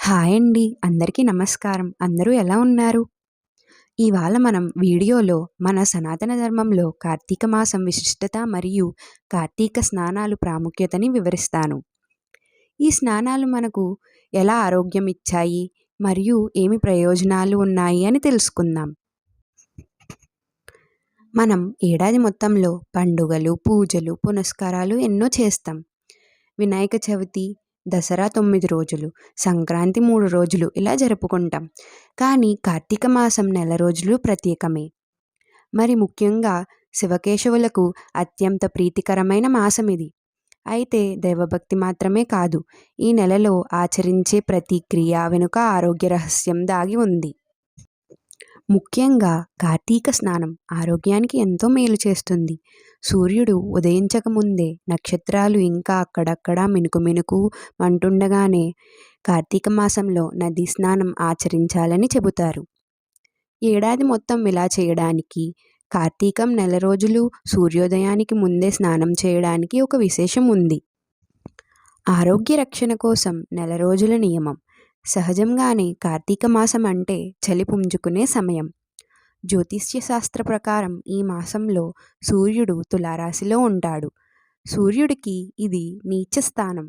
Hi అండి. అందరికీ నమస్కారం. అందరూ ఎలా ఉన్నారు? ఇవాళ మనం వీడియోలో మన సనాతన ధర్మంలో కార్తీక మాసం విశిష్టత మరియు కార్తీక స్నానాలు ప్రాముఖ్యతని వివరిస్తాను. ఈ స్నానాలు మనకు ఎలా ఆరోగ్యం ఇచ్చాయి మరియు ఏమి ప్రయోజనాలు ఉన్నాయి అని తెలుసుకుందాం. మనం ఏడాది మొత్తంలో పండుగలు, పూజలు, పునస్కారాలు ఎన్నో చేస్తాం. వినాయక చవితి, దసరా 9 రోజులు, సంక్రాంతి 3 రోజులు ఇలా జరుపుకుంటాం. కానీ కార్తీక మాసం నెల రోజులు ప్రత్యేకమే. మరి ముఖ్యంగా శివకేశవులకు అత్యంత ప్రీతికరమైన మాసం ఇది. అయితే దైవభక్తి మాత్రమే కాదు, ఈ నెలలో ఆచరించే ప్రతి క్రియ వెనుక ఆరోగ్య రహస్యం దాగి ఉంది. ముఖ్యంగా కార్తీక స్నానం ఆరోగ్యానికి ఎంతో మేలు చేస్తుంది. సూర్యుడు ఉదయించక ముందే నక్షత్రాలు ఇంకా అక్కడక్కడ మినుకు మంటుండగానే కార్తీక మాసంలో నదీ స్నానం ఆచరించాలని చెబుతారు. ఏడాది మొత్తం ఇలా చేయడానికి, కార్తీకం నెల రోజులు సూర్యోదయానికి ముందే స్నానం చేయడానికి ఒక విశేషం ఉంది. ఆరోగ్య రక్షణ కోసం నెల రోజుల నియమం. సహజంగానే కార్తీక మాసం అంటే చలి పుంజుకునే సమయం. జ్యోతిష్య శాస్త్ర ప్రకారం ఈ మాసంలో సూర్యుడు తులారాశిలో ఉంటాడు. సూర్యుడికి ఇది నీచ స్థానం.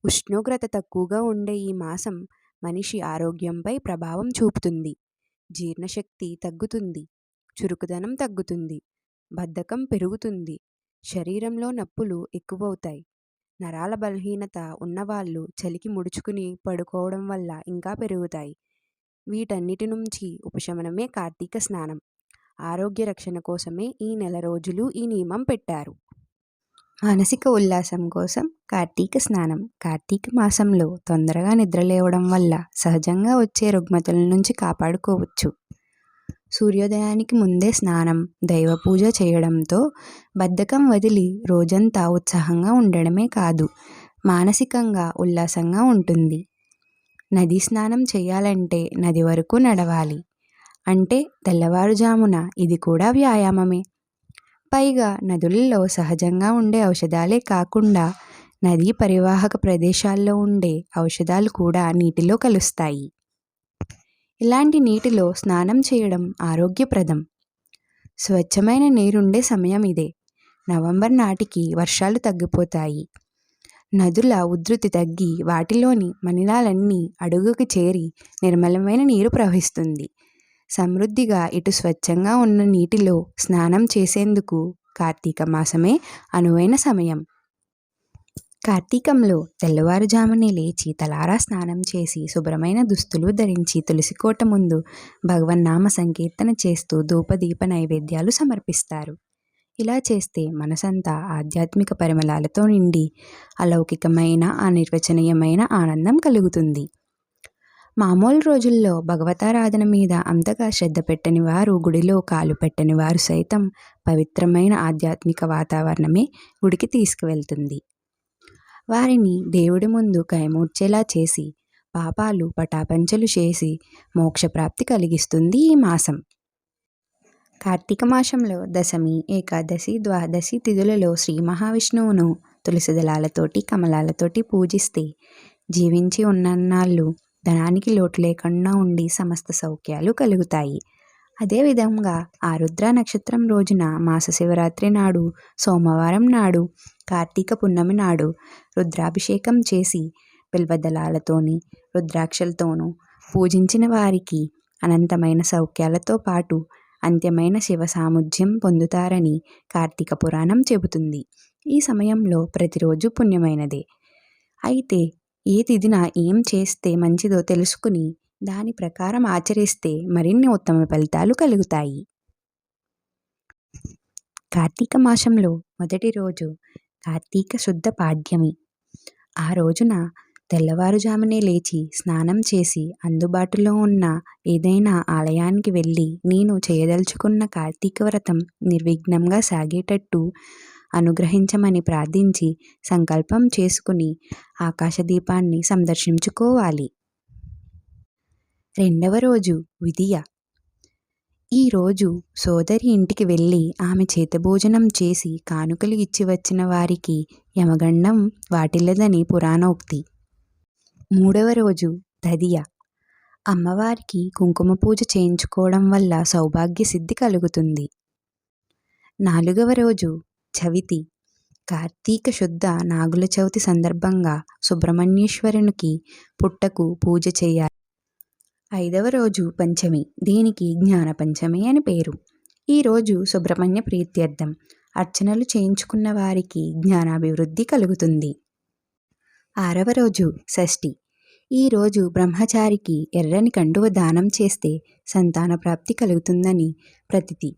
ఉష్ణోగ్రత తక్కువగా ఉండే ఈ మాసం మనిషి ఆరోగ్యంపై ప్రభావం చూపుతుంది. జీర్ణశక్తి తగ్గుతుంది, చురుకుదనం తగ్గుతుంది, బద్ధకం పెరుగుతుంది, శరీరంలో నొప్పులు ఎక్కువవుతాయి. నరాల బలహీనత ఉన్నవాళ్ళు చలికి ముడుచుకుని పడుకోవడం వల్ల ఇంకా పెరుగుతాయి. వీటన్నిటి నుంచి ఉపశమనమే కార్తీక స్నానం. ఆరోగ్య రక్షణ కోసమే ఈ నెల రోజులు ఈ నియమం పెట్టారు. మానసిక ఉల్లాసం కోసం కార్తీక స్నానం. కార్తీక మాసంలో తొందరగా నిద్రలేవడం వల్ల సహజంగా వచ్చే రుగ్మతల నుంచి కాపాడుకోవచ్చు. సూర్యోదయానికి ముందే స్నానం, దైవ పూజ చేయడంతో బద్ధకం వదిలి రోజంతా ఉత్సాహంగా ఉండడమే కాదు, మానసికంగా ఉల్లాసంగా ఉంటుంది. నదీ స్నానం చేయాలంటే నది వరకు నడవాలి. అంటే తెల్లవారుజామున. ఇది కూడా వ్యాయామమే. పైగా నదులలో సహజంగా ఉండే ఔషధాలే కాకుండా నదీ పరివాహక ప్రదేశాల్లో ఉండే ఔషధాలు కూడా నీటిలో కలుస్తాయి. ఇలాంటి నీటిలో స్నానం చేయడం ఆరోగ్యప్రదం. స్వచ్ఛమైన నీరుండే సమయం ఇదే. నవంబర్ నాటికి వర్షాలు తగ్గిపోతాయి. నదుల ఉధృతి తగ్గి వాటిలోని మలినాలన్నీ అడుగుకి చేరి నిర్మలమైన నీరు ప్రవహిస్తుంది. సమృద్ధిగా ఇటు స్వచ్ఛంగా ఉన్న నీటిలో స్నానం చేసేందుకు కార్తీక మాసమే అనువైన సమయం. కార్తీకంలో తెల్లవారుజామునే లేచి తలారా స్నానం చేసి శుభ్రమైన దుస్తులు ధరించి తులసికోట ముందు భగవన్నామ సంకీర్తన చేస్తూ ధూపదీప నైవేద్యాలు సమర్పిస్తారు. ఇలా చేస్తే మనసంతా ఆధ్యాత్మిక పరిమళాలతో నిండి అలౌకికమైన అనిర్వచనీయమైన ఆనందం కలుగుతుంది. మామూలు రోజుల్లో భగవతారాధన మీద అంతగా శ్రద్ధ పెట్టని వారు, గుడిలో కాలు పెట్టని వారు సైతం పవిత్రమైన ఆధ్యాత్మిక వాతావరణమే గుడికి తీసుకువెళ్తుంది. వారిని దేవుడి ముందు కైమూడ్చేలా చేసి, పాపాలు పటాపంచలు చేసి మోక్షప్రాప్తి కలిగిస్తుంది ఈ మాసం. కార్తీక మాసంలో దశమి, ఏకాదశి, ద్వాదశి తిథులలో శ్రీ మహావిష్ణువును తులసి దళాలతోటి, కమలాలతోటి పూజిస్తే జీవించి ఉన్నన్నాళ్ళు ధనానికి లోటు లేకుండా ఉండి సమస్త సౌఖ్యాలు కలుగుతాయి. అదేవిధంగా ఆరుద్ర నక్షత్రం రోజున, మాస శివరాత్రి నాడు, సోమవారం నాడు, కార్తీక పున్నమి నాడు రుద్రాభిషేకం చేసి బిల్వదళాలతోని, రుద్రాక్షలతోనూ పూజించిన వారికి అనంతమైన సౌఖ్యాలతో పాటు అంత్యమైన శివ సాముధ్యం పొందుతారని కార్తీక పురాణం చెబుతుంది. ఈ సమయంలో ప్రతిరోజు పుణ్యమైనదే. అయితే ఏ తిథిన ఏం చేస్తే మంచిదో తెలుసుకుని దాని ప్రకారం ఆచరిస్తే మరిన్ని ఉత్తమ ఫలితాలు కలుగుతాయి. కార్తీక మాసంలో మొదటి రోజు కార్తీక శుద్ధ పాడ్యమి. ఆ రోజున తెల్లవారుజామునే లేచి స్నానం చేసి అందుబాటులో ఉన్న ఏదైనా ఆలయానికి వెళ్ళి నేను చేయదలుచుకున్న కార్తీక వ్రతం నిర్విఘ్నంగా సాగేటట్టు అనుగ్రహించమని ప్రార్థించి సంకల్పం చేసుకుని ఆకాశదీపాన్ని సందర్శించుకోవాలి. రెండవ రోజు విదియ. ఈరోజు సోదరి ఇంటికి వెళ్ళి ఆమె చేతభోజనం చేసి కానుకలు ఇచ్చి వచ్చిన వారికి యమగండం వాటిల్లదని పురాణోక్తి. మూడవ రోజు తదియ. అమ్మవారికి కుంకుమ పూజ చేయించుకోవడం వల్ల సౌభాగ్య సిద్ధి కలుగుతుంది. 4వ రోజు చవితి. కార్తీక శుద్ధ నాగుల చవితి సందర్భంగా సుబ్రహ్మణ్యేశ్వరునికి పుట్టకు పూజ చేయాలి. 5వ రోజు పంచమి. దీనికి జ్ఞాన పంచమి అని పేరు. ఈరోజు సుబ్రహ్మణ్య ప్రీత్యర్థం అర్చనలు చేయించుకున్న వారికి జ్ఞానాభివృద్ధి కలుగుతుంది. 6వ రోజు షష్ఠి. ఈరోజు బ్రహ్మచారికి ఎర్రని కండువ దానం చేస్తే సంతాన ప్రాప్తి కలుగుతుందని ప్రతీతి.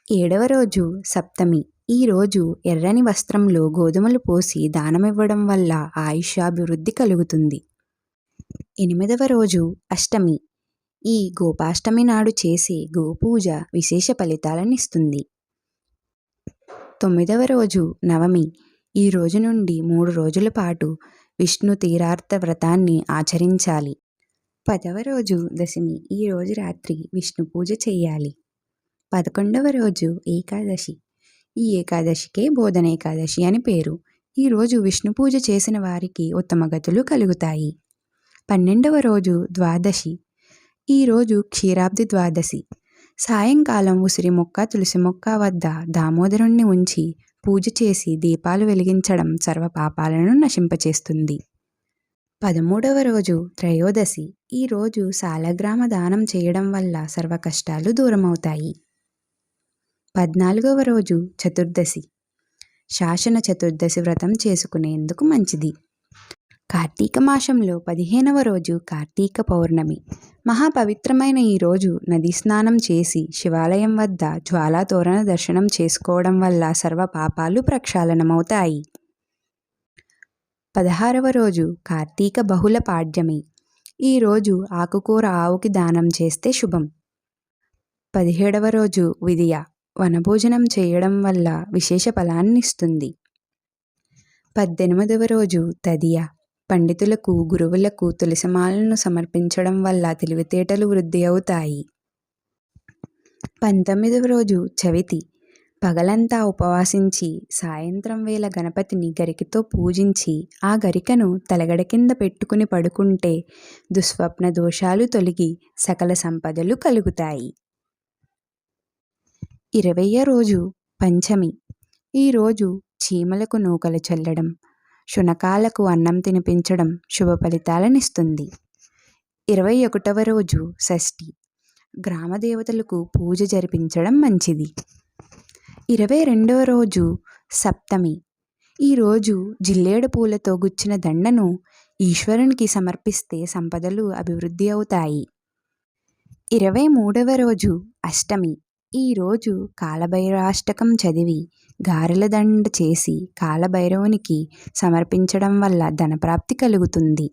7వ రోజు సప్తమి. ఈరోజు ఎర్రని వస్త్రంలో గోధుమలు పోసి దానమివ్వడం వల్ల ఆయుష్యాభివృద్ధి కలుగుతుంది. 8వ రోజు అష్టమి. ఈ గోపాష్టమి నాడు చేసే గోపూజ విశేష ఫలితాలనిస్తుంది. 9వ రోజు నవమి. ఈ రోజు నుండి 3 రోజుల పాటు విష్ణు తీరార్థ వ్రతాన్ని ఆచరించాలి. 10వ రోజు దశమి. ఈ రోజు రాత్రి విష్ణు పూజ చేయాలి. 11వ రోజు ఏకాదశి. ఈ ఏకాదశికే బోధన ఏకాదశి అని పేరు. ఈరోజు విష్ణు పూజ చేసిన వారికి ఉత్తమ గతులు కలుగుతాయి. 12వ రోజు ద్వాదశి. ఈరోజు క్షీరాబ్ది ద్వాదశి. సాయంకాలం ఉసిరి మొక్క తులసి మొక్క వద్ద దామోదరుణ్ణి ఉంచి పూజ చేసి దీపాలు వెలిగించడం సర్వ పాపాలను నశింపచేస్తుంది. 13వ రోజు త్రయోదశి. ఈరోజు సాలగ్రామ దానం చేయడం వల్ల సర్వ కష్టాలు దూరమవుతాయి. 14వ రోజు చతుర్దశి. శాసన చతుర్దశి వ్రతం చేసుకునేందుకు మంచిది. కార్తీక మాసంలో 15వ రోజు కార్తీక పౌర్ణమి. మహాపవిత్రమైన ఈ రోజు నదీ స్నానం చేసి శివాలయం వద్ద జ్వాలా తోరణ దర్శనం చేసుకోవడం వల్ల సర్వ పాపాలు ప్రక్షాళనమవుతాయి. 16వ రోజు కార్తీక బహుళ పాడ్యమి. ఈరోజు ఆకుకూర ఆవుకి దానం చేస్తే శుభం. 17వ రోజు విదియ. వనభోజనం చేయడం వల్ల విశేష ఫలాన్నిస్తుంది. 18వ రోజు తదియ. పండితులకు గురువులకు తులసిమాలను సమర్పించడం వల్ల తెలివితేటలు వృద్ధి అవుతాయి. 19వ రోజు చవితి. పగలంతా ఉపవాసించి సాయంత్రం వేళ గణపతిని గరికతో పూజించి ఆ గరికను తలగడ కింద పెట్టుకుని పడుకుంటే దుస్వప్న దోషాలు తొలగి సకల సంపదలు కలుగుతాయి. 20వ రోజు పంచమి. ఈరోజు చీమలకు నూకలు చల్లడం, శునకాలకు అన్నం తినిపించడం శుభ ఫలితాలనిస్తుంది. 21వ రోజు షష్ఠి. గ్రామ దేవతలకు పూజ జరిపించడం మంచిది. 22వ రోజు సప్తమి. ఈరోజు జిల్లేడు పూలతో గుచ్చిన దండను ఈశ్వరునికి సమర్పిస్తే సంపదలు అభివృద్ధి అవుతాయి. 23వ రోజు అష్టమి. ఈరోజు కాలభైరవాష్టకం చదివి గారెల దండ చేసి కాలభైరవునికి సమర్పించడం వల్ల ధనప్రాప్తి కలుగుతుంది.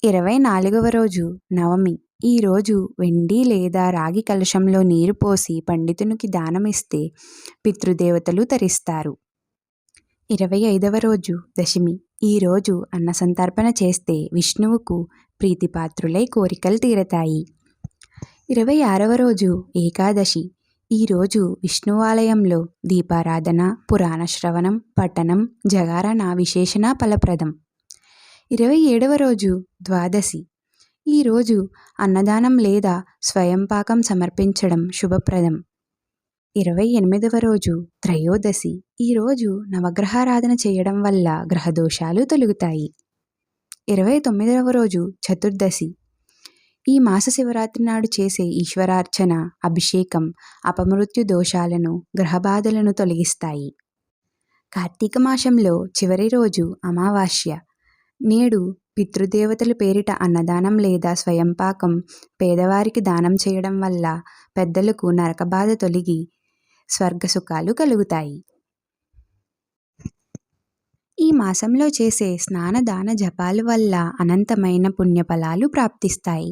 24వ రోజు నవమి. ఈరోజు వెండి లేదా రాగి కలశంలో నీరు పోసి పండితునికి దానమిస్తే పితృదేవతలు తరిస్తారు. 25వ రోజు దశమి. ఈరోజు అన్న సంతర్పణ చేస్తే విష్ణువుకు ప్రీతిపాత్రులై కోరికలు తీరతాయి. 26వ రోజు ఏకాదశి. ఈరోజు విష్ణువాలయంలో దీపారాధన, పురాణ శ్రవణం, పఠనం, జగారణ విశేషణ ఫలప్రదం. 27వ రోజు ద్వాదశి. ఈరోజు అన్నదానం లేదా స్వయంపాకం సమర్పించడం శుభప్రదం. 28వ రోజు త్రయోదశి. ఈరోజు నవగ్రహారాధన చేయడం వల్ల గ్రహదోషాలు తొలగుతాయి. 29వ రోజు చతుర్దశి. ఈ మాస శివరాత్రి నాడు చేసే ఈశ్వరార్చన, అభిషేకం అపమృత్యు దోషాలను, గ్రహబాధలను తొలగిస్తాయి. కార్తీక మాసంలో చివరి రోజు అమావాస్య. నేడు పితృదేవతల పేరిట అన్నదానం లేదా స్వయంపాకం పేదవారికి దానం చేయడం వల్ల పెద్దలకు నరకబాధ తొలగి స్వర్గసుఖాలు కలుగుతాయి. ఈ మాసంలో చేసే స్నాన దాన జపాల వల్ల అనంతమైన పుణ్యఫలాలు ప్రాప్తిస్తాయి.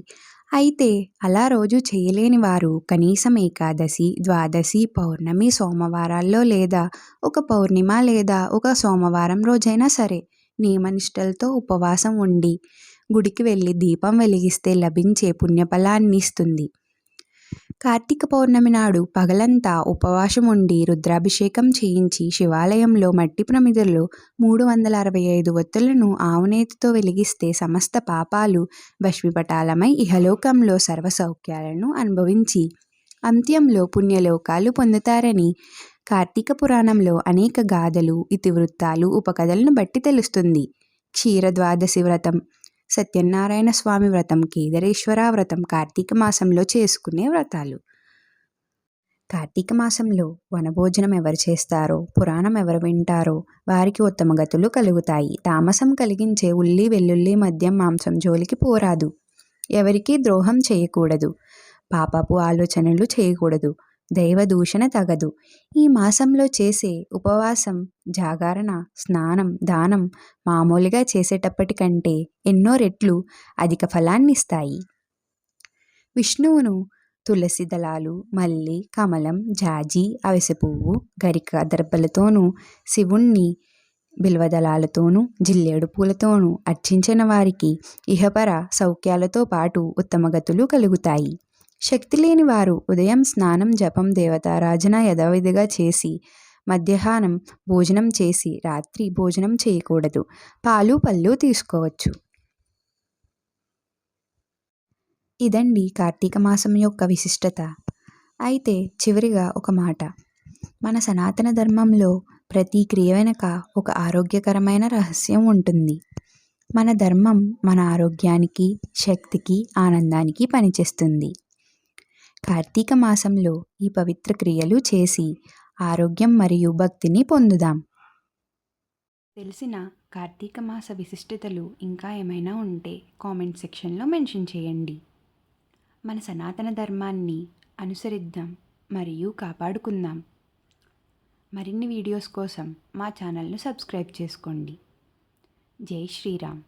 అయితే అలా రోజు చేయలేని వారు కనీసం ఏకాదశి, ద్వాదశి, పౌర్ణమి సోమవారాల్లో లేదా ఒక పౌర్ణిమ లేదా ఒక సోమవారం రోజైనా సరే నియమనిష్టలతో ఉపవాసం ఉండి గుడికి వెళ్ళి దీపం వెలిగిస్తే లభించే పుణ్యఫలాన్ని ఇస్తుంది. కార్తీక పౌర్ణమి నాడు పగలంతా ఉపవాసం ఉండి రుద్రాభిషేకం చేయించి శివాలయంలో మట్టి ప్రమిదల్లో 365 ఒత్తులను ఆవునేతితో వెలిగిస్తే సమస్త పాపాలు భస్మీపటాలమై ఇహలోకంలో సర్వ సౌఖ్యాలను అనుభవించి అంత్యంలో పుణ్యలోకాలు పొందుతారని కార్తీక పురాణంలో అనేక గాథలు, ఇతివృత్తాలు, ఉపకథలను బట్టి తెలుస్తుంది. క్షీరద్వాదశి వ్రతం, సత్యనారాయణ స్వామి వ్రతం, కేదారేశ్వర వ్రతం కార్తీక మాసంలో చేసుకునే వ్రతాలు. కార్తీక మాసంలో వనభోజనం ఎవరు చేస్తారో, పురాణం ఎవరు వింటారో వారికి ఉత్తమ గతులు కలుగుతాయి. తామసం కలిగించే ఉల్లి, వెల్లుల్లి, మద్యం, మాంసం జోలికి పోరాదు. ఎవరికీ ద్రోహం చేయకూడదు. పాపపు ఆలోచనలు చేయకూడదు. దైవ దూషణ తగదు. ఈ మాసంలో చేసే ఉపవాసం, జాగరణ, స్నానం, దానం మామూలుగా చేసేటప్పటికంటే ఎన్నో రెట్లు అధిక ఫలాన్నిస్తాయి. విష్ణువును తులసి దళాలు, మల్లి, కమలం, జాజి, అవిసె పువ్వు, గరిక దర్భలతోనూ, శివుణ్ణి బిల్వదళాలతోనూ, జిల్లేడు పూలతోనూ అర్చించిన వారికి ఇహపర సౌఖ్యాలతో పాటు ఉత్తమగతులు కలుగుతాయి. శక్తి లేని వారు ఉదయం స్నానం, జపం, దేవతారాధన యథావిధిగా చేసి మధ్యాహ్నం భోజనం చేసి రాత్రి భోజనం చేయకూడదు. పాలు, పళ్ళు తీసుకోవచ్చు. ఇదండి కార్తీక మాసం యొక్క విశిష్టత. అయితే చివరిగా ఒక మాట. మన సనాతన ధర్మంలో ప్రతి క్రియ వెనుక ఒక ఆరోగ్యకరమైన రహస్యం ఉంటుంది. మన ధర్మం మన ఆరోగ్యానికి, శక్తికి, ఆనందానికి పనిచేస్తుంది. కార్తీక మాసంలో ఈ పవిత్ర క్రియలు చేసి ఆరోగ్యం మరియు భక్తిని పొందుదాం. తెలిసిన కార్తీక మాస విశిష్టతలు ఇంకా ఏమైనా ఉంటే కామెంట్ సెక్షన్లో మెన్షన్ చేయండి. మన సనాతన ధర్మాన్ని అనుసరిద్దాం మరియు కాపాడుకుందాం. మరిన్ని వీడియోస్ కోసం మా ఛానల్ను సబ్స్క్రైబ్ చేసుకోండి. జై శ్రీరామ్.